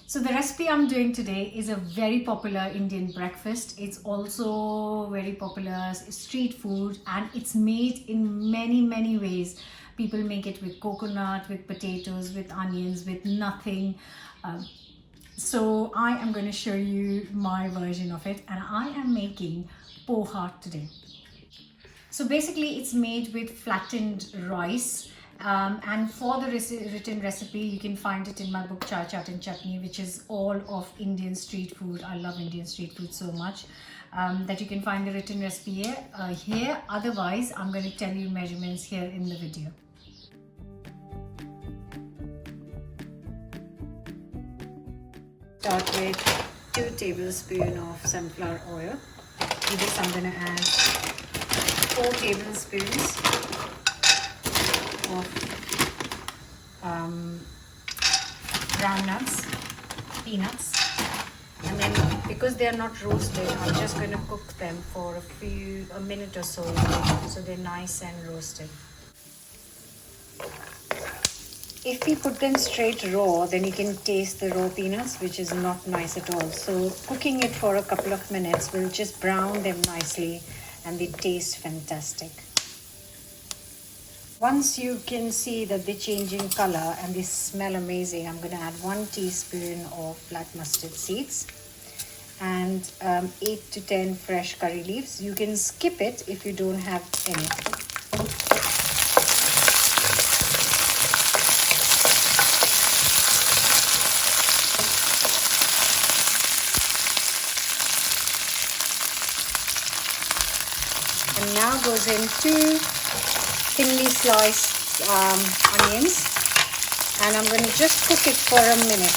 So the recipe I'm doing today is a very popular Indian breakfast. It's also very popular street food and it's made in many ways. People make it with coconut, with potatoes, with onions, with nothing. So I am going to show you my version of it, and I am making poha today. So basically it's made with flattened rice. And for the written recipe, you can find it in my book Chaat and Chutney, which is all of Indian street food. I love Indian street food so much that you can find the written recipe here. Otherwise, I'm going to tell you measurements here in the video. Start with 2 tablespoons of sunflower oil. To this, I'm going to add 4 tablespoons of ground nuts, peanuts, and then because they are not roasted, I'm just going to cook them for a minute or so they're nice and roasted. If we put them straight raw, then you can taste the raw peanuts, which is not nice at all. So cooking it for a couple of minutes will just brown them nicely and they taste fantastic. Once you can see that they change in color and they smell amazing, I'm going to add 1 teaspoon of black mustard seeds and 8 to 10 fresh curry leaves. You can skip it if you don't have any. And now goes in 2 thinly sliced onions, and I'm going to just cook it for a minute.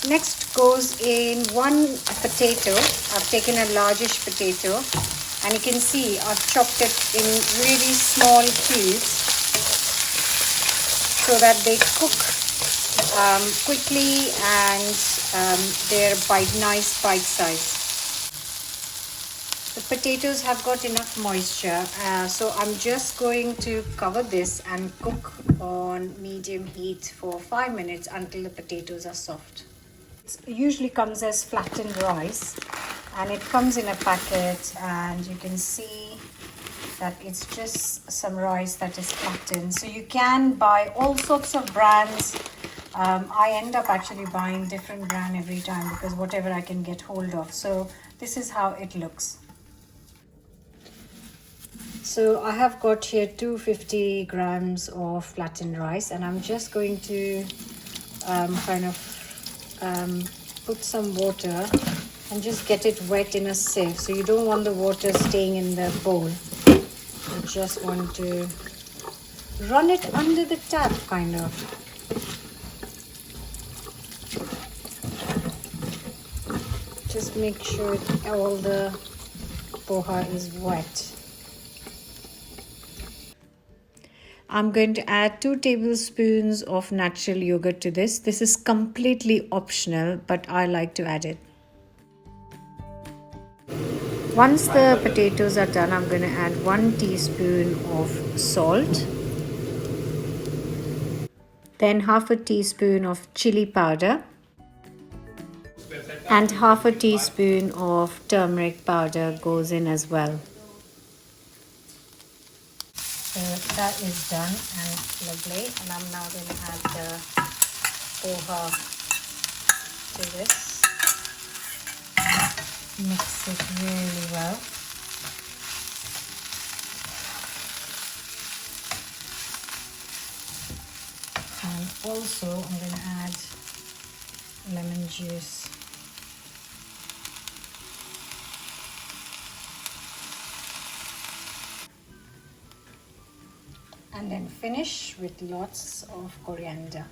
Next goes in 1 potato. I've taken a largish potato, and you can see I've chopped it in really small cubes so that they cook quickly and they're nice bite size. The potatoes have got enough moisture, so I'm just going to cover this and cook on medium heat for 5 minutes until the potatoes are soft. It usually comes as flattened rice, and it comes in a packet, and you can see that it's just some rice that is flattened. So you can buy all sorts of brands. I end up actually buying different brand every time because whatever I can get hold of. So this is how it looks. So I have got here 250 grams of flattened rice, and I'm just going to put some water and just get it wet in a sieve. So you don't want the water staying in the bowl. You just want to run it under the tap kind of. Just make sure all the poha is wet. I'm going to add 2 tablespoons of natural yogurt to this. This is completely optional, but I like to add it. Once the potatoes are done, I'm going to add 1 teaspoon of salt. Then half a teaspoon of chili powder. And half a teaspoon of turmeric powder goes in as well. So that is done and lovely, and I'm now going to add the poha to this. Mix it really well. And also I'm going to add lemon juice. And then finish with lots of coriander.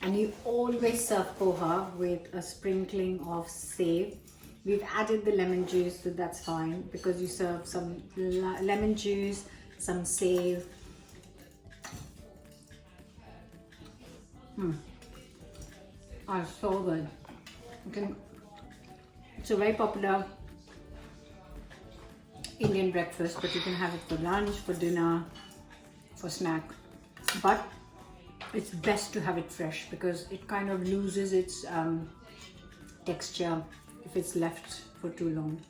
And you always serve poha with a sprinkling of save. We've added the lemon juice, so that's fine because you serve some lemon juice, some save. Oh, so good. It's a very popular Indian breakfast, but you can have it for lunch, for dinner, for snack, but it's best to have it fresh because it kind of loses its texture if it's left for too long.